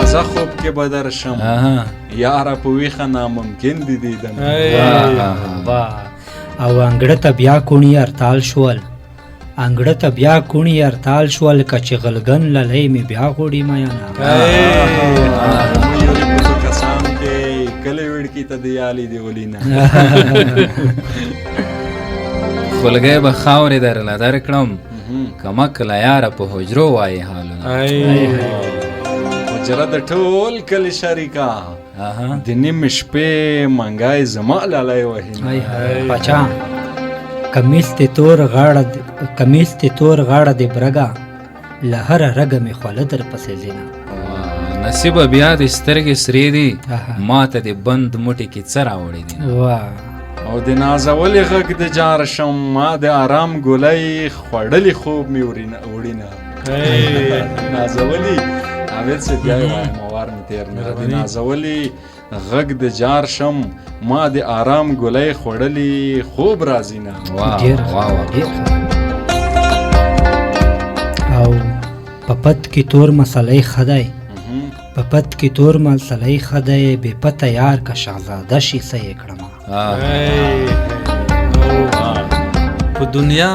تازه خوب کې به درشم یاره په ویښه ناممکن دي دیدن. او انګړه ته بیا کوڼي ارتال شول، انګړه ته بیا کوڼي ارتال شول، که چې غلګن للی مې بیا غوړي میانه. مېوري په څو کسان کې کلی وړکي ته د یالي دی ولینه. خلګی به خاورې درله درکړم کمک له یاره په حجرو وایي حالونه. حجره د ټول کلي شریکه د نیم شپې منګای زما لالی وهي. پاچا کمیس ته تور غاړه د برګه له هره رګه مې خوله در پسې ځینه. نصیبه بیا د سترګې سرې دي ما ته د بند موټي کې څه راوړي دي. او د نازولې غږ د جار شم ما د آرام ګولۍ خوړلې خوب مې وړینه. نازولې عابد سے بیا وایم وار مې تیر نه د نازولې غږ د جار شم ما د آرام ګولۍ خوړلې خوب راځي نه. او پپت کې تور مسلې خدای، پپت کې تور مسلې خدای، بې پته یار که شهزاده شي څه یې کړم. په دنیا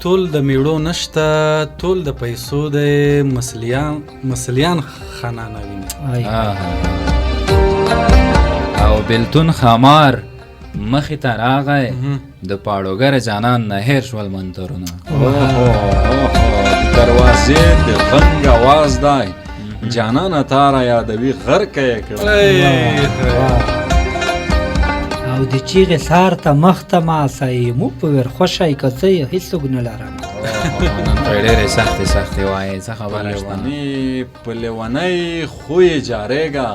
ټول د میړو نشته، ټول د پیسو د مسلیان خانانه ویني. او بلتون خمار مخې ته راغی د پاړوګر جانان نه هیر شول منترونه. دروازې د غنګ اواز دی جانانه تا را یادوي غرقه یې کړم. او د چیغې سار ته مخ ته ماسئ مو په ور خوشی که څه یې هېڅوک نه لرم. نن په ډېرې سختې وایې څه خبره شته. په لیونۍ خو یې جارېږه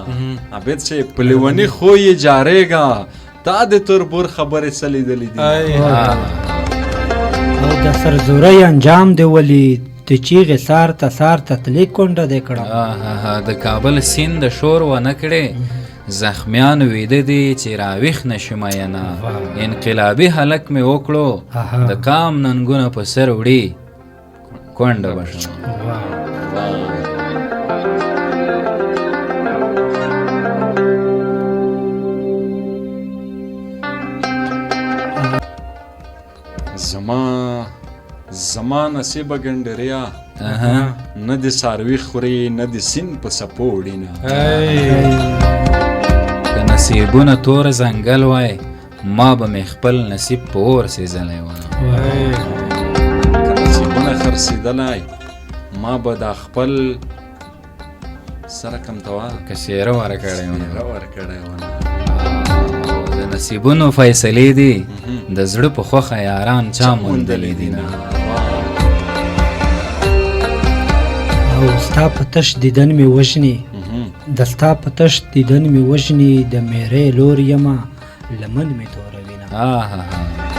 عابد چې په لیوني خو یې جارېږه تا د تربور خبرې څه لیدلې دي. او د سرزورۍ انجام دې ولید د چیغې سار ته تلې کونډه دې کړم. د کابل سیند د شور ونه کړې زخمیان ویده دي چې راویښ نشي میینه. انقلابي هلک مې وکړو د کام ننګونه په سر وړي کونډه به شم. زما نصیبه ګنډریا نه د ساروي خوري نه د سین په سپو وړینه. که نصیبونه تور ځنګل وای ما به مې خپل نصیب په اور سېزلی وای. که نصیبونه خرڅېدلی ما به دا خپل سره کم توا که شیره ورکړی ونه. د نصیبونو فیصلې دي د زړه په خوخه یاران چا موندلې دي نه. او ستا په تش دیدن مې وژني، د ستا په تش دیدن مې وژني، د میرې لور یمه لمن مې توروي نه.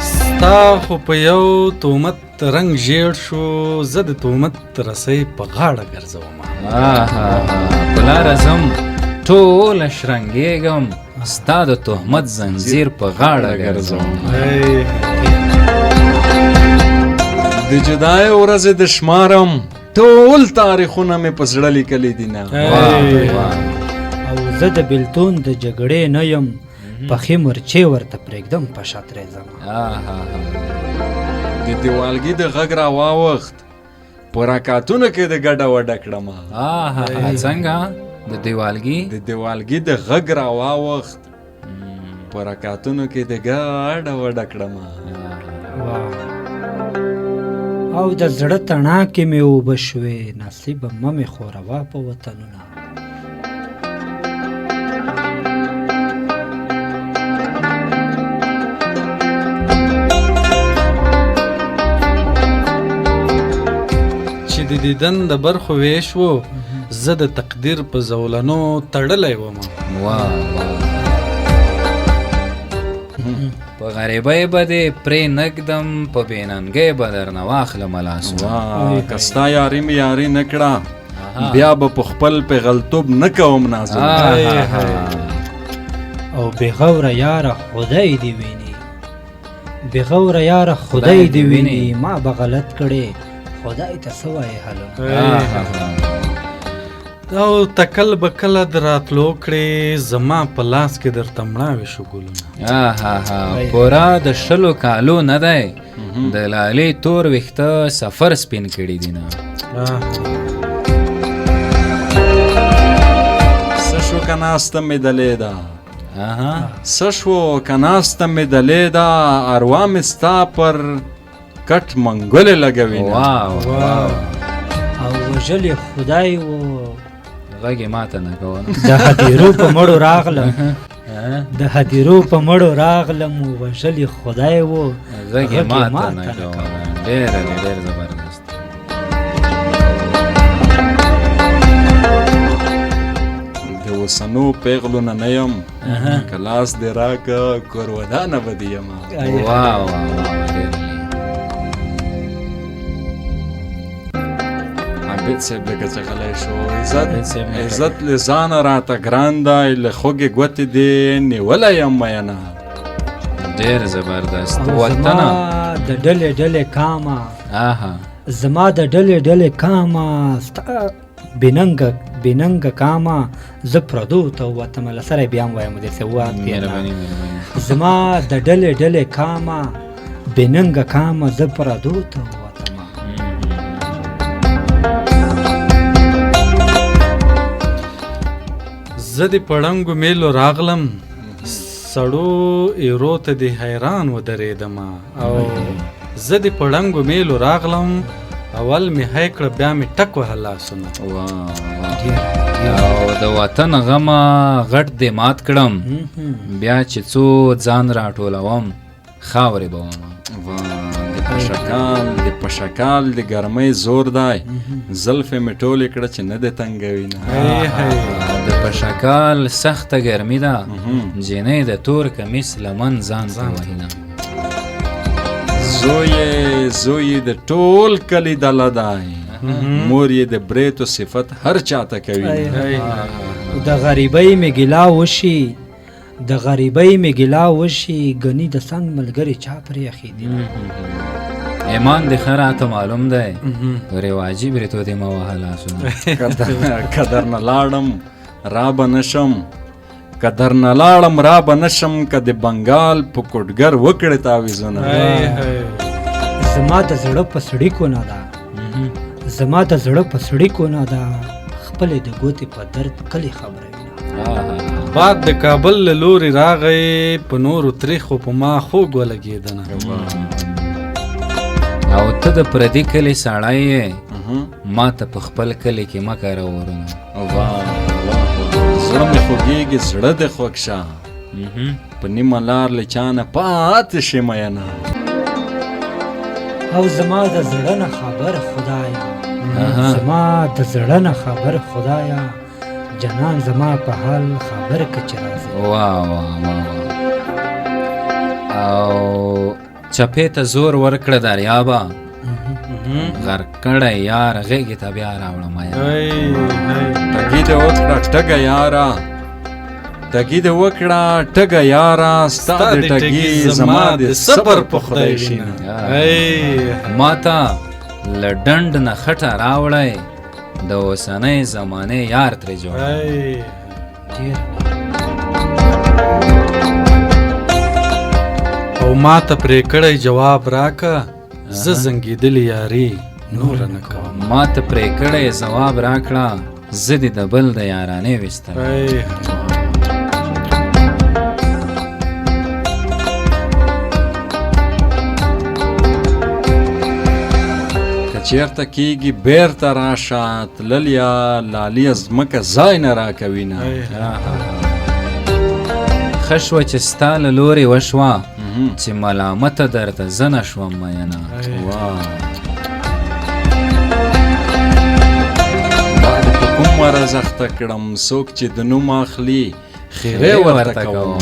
ستا خو په یو تهمت رنګ ژیړ شو، زه د تهمت رسۍ په غاړه ګرځوم. په لاره ځم ټوله شرنګېږم، ستا د تهمت زنځیر په غاړه ګرځوم. د جدای ورځې د شمارم ټول تاریخونه مې په زړه لیکلي دي نه. او زه د بېلتون د جګړې نه یم، پخې مرچې ورته پرېږدم په شاترې ځم. د دیوالګي د غږ را واوښت، په راکاتونو کې د ګډه وډه کړمه. څنګه د دیوالګي د غږ را واوښت، په راکاتونو کې د ګډه وډه کړمه. او د زړه تڼاکې مې اوبه شوې، نصیبه مه مې خوروا په وطنونه. چې د دیدن د برخو ویش و، زه د تقدیر په زولنو تړلی وم. په غریبۍ به دې پرې نږدم، په بېننګۍ به درنه واخلم لاسونه. که ستا یاري مې یاري نه کړه، بیا به په خپل پیغلتوب نه کوم نازونه. او بېغوره یاره خدای دې ویني، بېغوره یاره خدای دې ویني، ما به غلط کړې خدای ته څه وایې هلو. او تکل به کله د راتلو کړې زما په لاس کې درته مړاوې شو ګلونه پورا د 20 کالو نه دی د لالې تور ویښته سفر سپین کړي دي نه څه شو که ناسته مې دلې ده څه شو که ناسته مې دلې ده اروا مې ستا پر کټ منګولې لګوي او وژلې خدای و غږ یې ماته نه کوه د هدیرو په مړو راغلم د هدیرو په مړو راغلم وژلې خدای و غږ یې ماته نه کوه ډېر زبردست د اوسنو پیغلو نه نه یم که لاس دې راکه کورودانه به دې یم عبید صاحب لکه چې غلی شو عزت له ځانه راته ګران دی له خوږې ګوتې دې نیولی یم مینه ډېر زبردست وطنه د ډلې ډلې کاما زما د ډلې ډلې کاما ستا بېننګه کاما زه پردو ته ووتم له سره یې بیا هم وایم درته زما د ډلې ډلې کاما بېننګه کاما زه پردو ته ووتم زه د پړنګو میلو راغلم سړو ایرو ته د حیران ودرېدم او زه د پړنګو میلو راغلم اول مې هی کړه بیا مې ټک وهه لاسونه او د وطن غمه غټ دې مات کړم بیا چې څو ځان راټولوم خاورې به ومه د پشکال د ګرمۍ زور دی زلفې مې ټولې کړه چې نه دې تنګوي نه د پشکال سخته ګرمي ده جینۍ د تور کمیس لمن ځان ته وهي نه زوی د ټول کلی دله دی مور یې د بریتو صفت هر چاته کوي د غریبۍ مې ګیلا وشي د غریبۍ مې ګیلا وشي ګني د څنګ ملګري چا پرې اخی دي ایمان دې ښه راته معلوم دی رواجي بریتو دې مه وهه لاسونه که درنه لاړم را به نشم که درنه لاړم را به نشم که د بنګال په کوټګر وکړې تاویزونه زما د زړه په سړیکو نه ده زما د زړه په سړیکو نه ده خپلې د ګوتې په درد کلي خبروي باد د کابل له لورې راغی په نورو تریخو په ما خوږ ولګېدنه او ته د پردي کلي سړی یې ما ته په خپل کلي کې مه کاره ورونه زړه مې خوږېږي زړه دې خوږ شه په نیمه لار له چا نه پاتې شي مینه او زما د زړه نه خبر خدایا زما د زړه نه خبر خدایا جنان زما په حال خبر که چې راځي او چپې ته زور ورکړه دریابه غر کړی یار غېږې ته بیا راوړه میا ټګي دې وکړه ټګه یاره ټګي دې وکړه ټګه یاره ستا د ټګي زما د صبر په خدای شینه ما ته له ډنډ نه خټه راوړی د اوسنۍ زمانې یار ترې جوړ او ما ته پرې کړی جواب راکه زه زنګېدلې یاري نوره نه کوم ما ته پرې کړی ځواب راکړه زه دې د بل د یارانې ویستم چیرته کېږي بیرته راشه تللیا لاليه ځمکه ځای نه راکوي نه ښه شوه چې ستا له لورې وشوه چې ملامته درته زه نه شوم مینه دا دې په کوم مرض اخته کړم څوک چې د نوم اخلي خیرې ورته کوم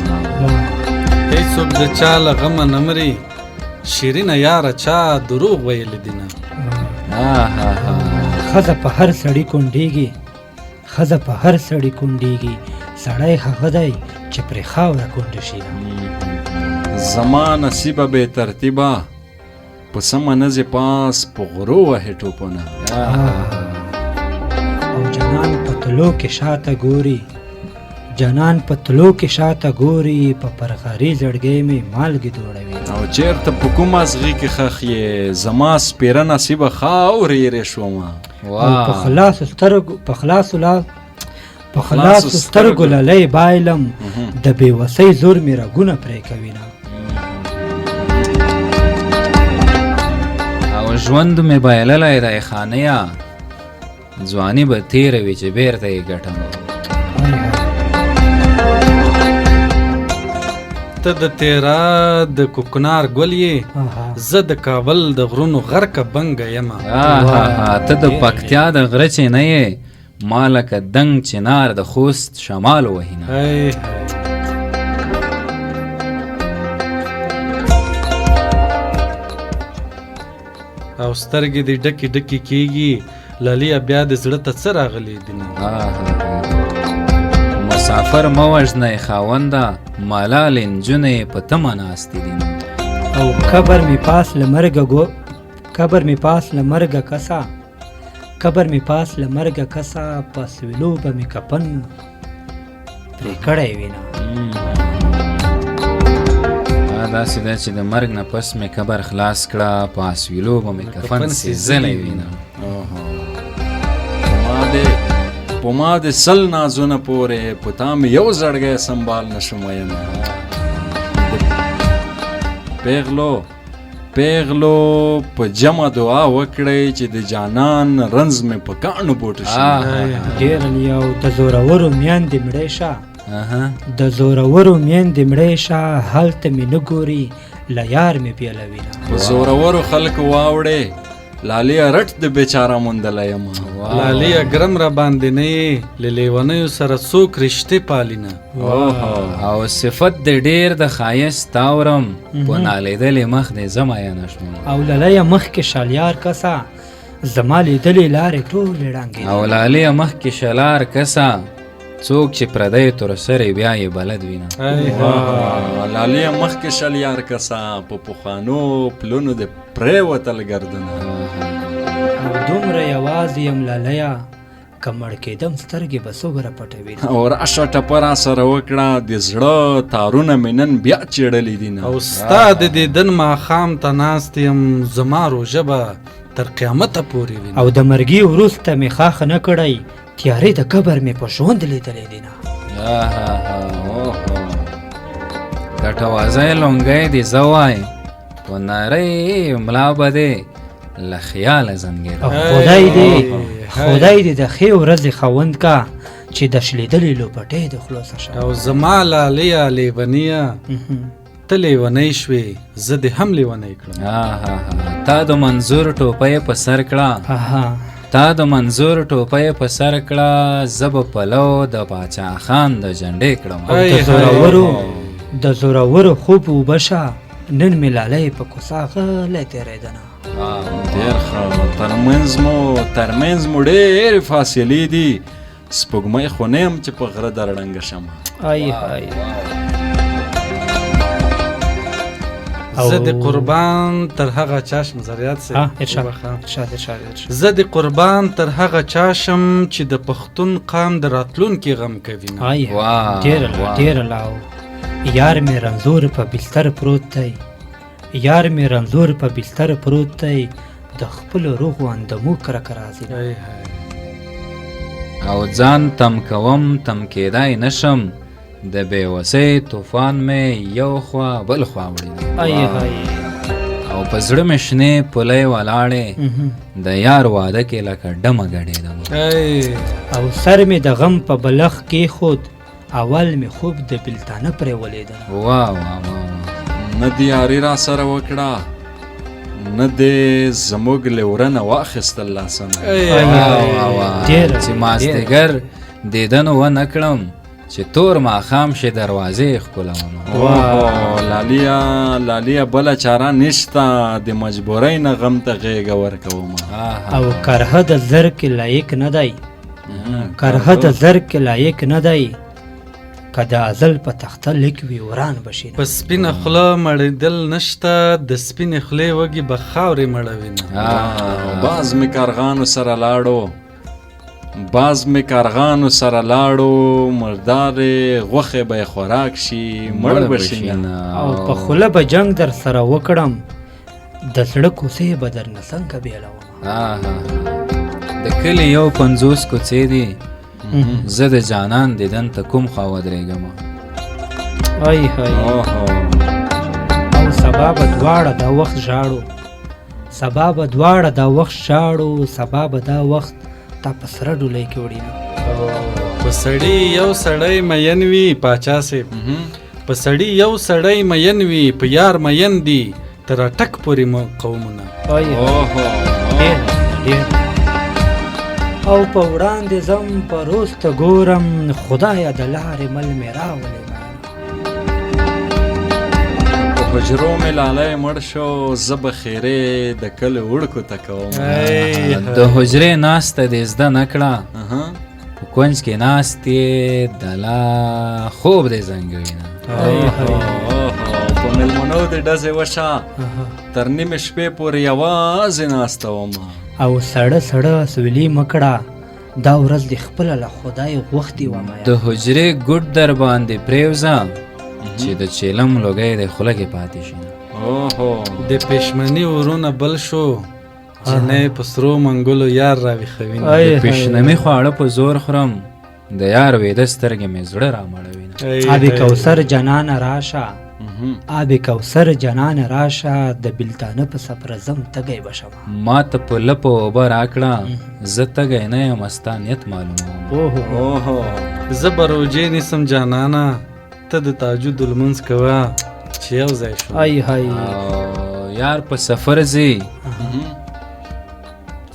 هېڅوک د چا له غمه نه مري شیرینه یاره چا دروغ ویلي دي نه ښځه په هر سړي کونډېږي ښځه په هر سړي کونډېږي سړی هغه دی چې پرې خاوره کونډه شي زما نصیبه بې ترتیبه په سمه نځې پاس په غرو وهې ټوپونه او جنان په تلو کې شاته ګوري جانان په تلو کې شاته ګوري په پرغاري زړګي مې مالګې دوړوي او چیرته په کوم ازغي کې خخ یې زما سپیره نصیبه خاورې یې شومه او په خلاص سترګو للی بایلم د بېوسۍ زور مې رګونه پرې کوي نه او ژوند مې بایللی دی خانیه ځواني به تېره وي چې بیرته یې ګټم ته د تیرا د کوکنار ګل یې زه د کابل د غرونو غرقه بنګه یمه ته د پکتیا د غره چې نه یې ما لکه دنګ چنار د خوست شمال وهینه او سترګې دې ډکې ډکې کېږي لاليه بیا د زړه ته څه راغلی دینه مسافر مه وژنئ خاونده ملالې نجونې په تمه ناستې دي او قبر مې پاس له مرګه کسا پس ویلو به مې کفن پرې کړی وي نه داسې ده چې د مرګ نه پس مې قبر خلاص کړه په اسویلو به مې کفن سیزلی وي نه په ما د سل نازونه پورې په تا مې یو زړګی سنبال نشم ویمه پیغلو په جمع دعا وکړئ چې د جانان رنز مې په کاڼو بوټه شي ډېر لیاو د زورورو میندې مړې شه هلته مې نه ګوري له یار مې پیلوي په زورورو خلکو واوړې لاليه رټ د بیچاره موندلی یم لاليه ګرم را باندې نه یې له لیونیو سره څوک رشتې پالینه او صفت د ډېر د ښایست تاورم په نالیدلې مخ دې زه میینه شوم او للیه مخکې شالیار کسه زما لیدلې لارې ټولې ړنګې او لاليه مخکې شلار کسه څوک چې پردی تر سرې بیا یې بلد وینه لاليه مخکې شلیار کسه په پخوانو پلونو د پرېوتل ګردونه دومره یوازې یم لالیه که مړ کېدم سترګې به څومره پټوي او راشه ټپه را سره وکړه د زړه تارونه مې نن بیا چیړلي دي او ستا د دیدن ماښام ته ناست یم زما روژه به تر قیامته پورې وي او د مرګي وروسته مې خاښ نه کړی تیارې د قبر مې په ژوند لیدلی دي نه ګټوازی لونګی دې زه وای په نرۍ ملا به دې له خیاله زنګېده خدای دې د ښې ورځې خاوند کا چې د شلیدلې لوپټې د خلاصه شه او زما لاليه لیونیه ته لیونی شوې زه دې هم لیونی کړم تا د منظور ټوپۍ په سر کړه زه به پلو د باچا خان د جنډې کړم د زورورو خوب وبشه نن مې لالی په کوڅه غلی تېرېدنه ډېر ښه ترمنځ مو ډېرې فاصلې دي سپوږمۍ خو نه یم چې په غره درړنګه شم زه د قربان تر هغه چاشم زریات سي زه د قربان تر هغه چاشم چې د پښتون قام د راتلونکي غم کوي ډېر لاو یار مې رنځور په بستر پروت دی د خپل روغ اندمو کرکه راځي او ځان تم کوم تم کېدای نشم د بېوسۍ طوفان مې یو خوا بل خوا وړي او په زړه مې شنې پولۍ ولاړې د یار واده کې لکه ډمه ګډېدم او سر مې د غم په بلخ کېښود اول مې خوب د بلتانه پرې ولیدل نه د یاري را سره وکړه نه دې زموږ له ورنه واخیستل لاسونه چې مازدیګر دیدن ونه کړم چې تور ماښام شي دروازې ښکلوم لاليه بله چاره نشته د مجبورۍ نه غم ته غېږه ورکوم او کرهه د زر کې لایق نه دی که د ازل په تخته لیک وي وران بشي په سپینه خوله مړېدل نشته د سپینې خولې وږي به خاورې مړوي باز مې کارغانو سره لاړو باز مې کارغانو سره لاړو مردارې غوښې به یې خوراک شي مړ به شي نه. او په خوله به جنگ در سره وکړم د زړه کوڅې به درنه څنګه بیلوم. د کلي یو 50 کوڅې دي زه د جانان دیدن ته کوم خوا ودرېږم. ای های او سبا به دواړه دا وخت ژاړو سبا به دواړه دا وخت ژاړو سبا به دا وخت تا په سره ډولۍ کې وړینو. په سړی یو سړی مین وي پاچا صاحب په سړی یو سړی مین وي په یار مین دي تر ټک پورې قومونه. ډېر او په وړاندې ځم په روسته ګورم خدایه د لارې مل مې راولې. په حجرو مې لالی مړ شو زه به خیرې د کلي وړکو ته کوم. د حجرې ناسته دې زده نه کړه په کونج کې ناست یې د لا خوب دې زنګوي نه. په مېلمنو دې ډزې وشه تر نیمې شپې پورې یوازې ناسته ومه. او سړه سړه سویلي مکړه دا ورځ دې خپله له خدای غوښتې ومه. د حجرې ګوټ در باندې پرېوځه چې د چیلم لوګی د خوله کې پاتې شي. د پښمني ورونه بل شو جنۍ په سرو منګلو یار راویښوي. د پښنمي خواړه په زور خورم د یار ویده سترګې مې زړه رامړوي. آب کوثر جنانه راشه آب کوثر جنانه راشه د بلتانه په سفر زم تږی بشم. ما ته په لپو اوبه راکړه زه تږی نه یم ستا نیت معلوموم. زه به روجې نیسم جانانه ته د تهجد لمونځ کوه چې یو ځای شو. ای های یار په سفر ځي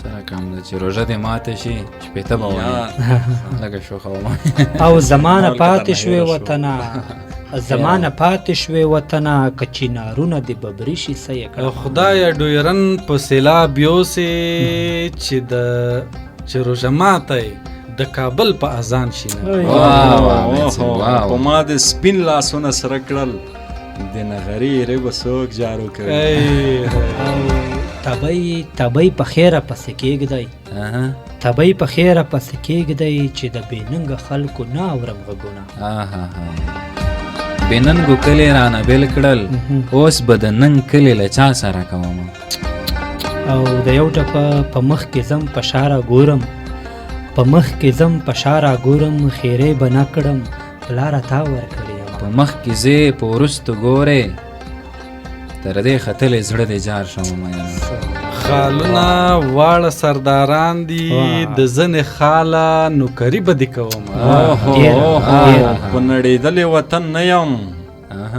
سره کم ده چې روژه دې ماته شي شپېته به وایي لکه شوخه ومه. او زمانه پاتې شوې وطنه زمانه پاتې شوې وطنه که چینارونه د ببري شي څه یې کړه. خدایه ډویرن په سیلاب یوسې چې روژه ماتی د کابل په اذان شي نه. په ما د سپین لاسونه سره کړل د نغري ری به څوک جارو کوي. تبۍ په خیره پسې کېږدی تبۍ په خیره پسې کېږدی چې د بېننګه خلکو نه اورم غږونه. بېننګو کلي رانه بېل کړل اوس به د ننګ کلي له چا سره کوم. او د یو ټپه په مخ کې ځم په شاره ګورم په مخ کې ځم په شاره ګورم خیرې به نه کړم پلاره تا ورکړې یم. په مخ کې ځې په وروستو ګورې تر دې ختلې زړه دې جار شم. خالونه واړه سرداران دي د زنې خاله نوکري به دې کوم. په نړېدلې وطن نه یم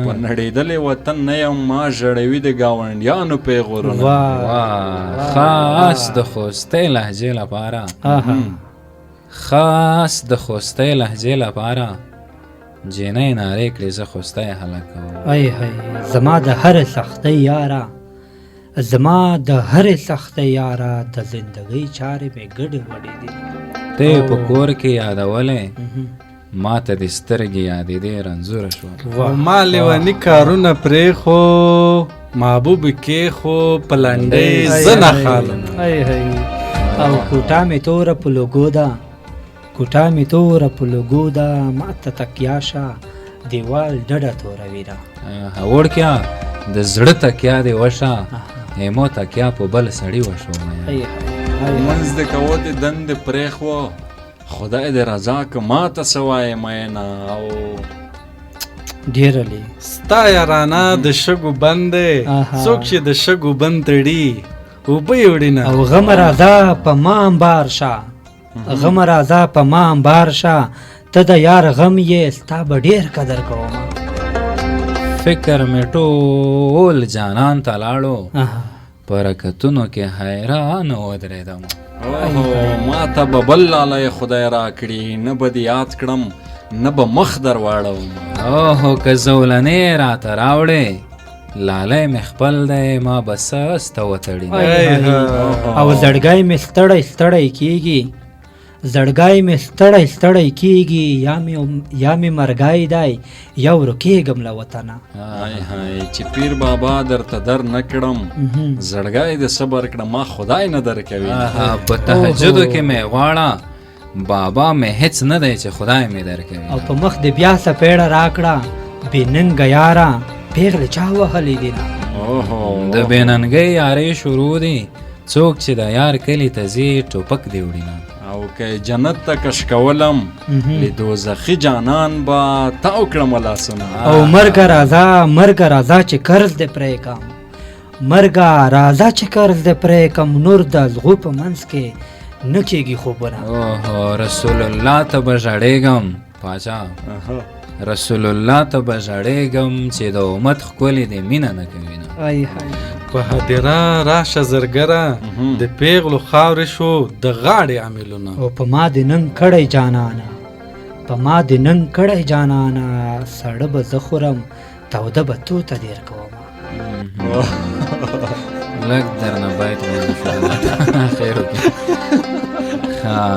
په نړېدلې وطن نه یم ما ژړوي د ګاونډیانو پیغورونه. خاص د خوستۍ لهجې لپاره خاص د خوستۍ لهجې لپاره جینۍ نارې کړې زه خوستی هلک کوم. ای های زما د هرې سختۍ یاره زما د هرې سختۍ یاره د زندګۍ چارې مې ګډې وډې دي. ته په کور کې یادولې ما ته د سترګې یادېدې رنځوره شوه. ما لیوني کارونه پرېښو محبوب کېښو په لنډۍ زه نه خالم. او کوټه مې توره په لوګو ده کوټه مې توره په لوګو ده ما ته تکیا شه دیوال ډډه توروي ده. وړکیا د زړه تکیا دې وشه ایمو تکیا په بل سړي وشو. منځ د کوو د دندې پرېښوه خدای دې رضا که ما ته څه وایې مینه. او ډېره لې ستا یارانه د شګو بند دی څوک چې د شګو بند تړي اوبه یې وړي نه. او غم راځه په ما امبار شه غم راځه په ما امبار شه ته د یار غم یې ستا به ډېر قدر کوم. فکر مې ټول جانان ته لاړو په رکتونو کې حیران ودرېدم. ما ته به بل لالی خدای را کړي نه به دې یاد کړم نه به مخ در واړوم. اوهو که زولنې راته راوړې لالی مې خپل دی ما به سسته وتړي. او زړګی مې ستړی ستړی کېږي زړګی مې ستړی ستړی کېږي یا مې مرګی دی یو رکېږم له وطنه. چې پیر بابا درته در نه کړم زړګی دې صبر کړه ما خدای نه در کوي. په تهجدو کې مې غواړه بابا مې هیڅ نه دی چې خدای مې درکوي او په مخ دې بیا سپېړه راکړه بې ننګه یاره پیغلې چا وهلې دي نه د بې ننګۍ یارۍ شروع دي څوک چې د یار کلي ته ځي ټوپک دې وړي نه او که جنت ته کش کولم له دوزخي جانان به تاو کړم لاسونه او مرګه راځه چې قرض دې پرې کم مرګه راځه چې قرض دې پرې کم نور د زغو په منځ کې نه کېږي خوبونه اوهو رسول الله ته به ژړېږم پاچا رسول الله ته به ژړېږم چې د امت ښکلې دې مینه نه کوي نه په هدیره راشه زرګره د پیغلو خاورې شو د غاړې عاملونه او په ما دې ننګ کړی جانانه ساړه به زه خورم توده به تو ته دیر کوم لږ درنه باید خیر وکړي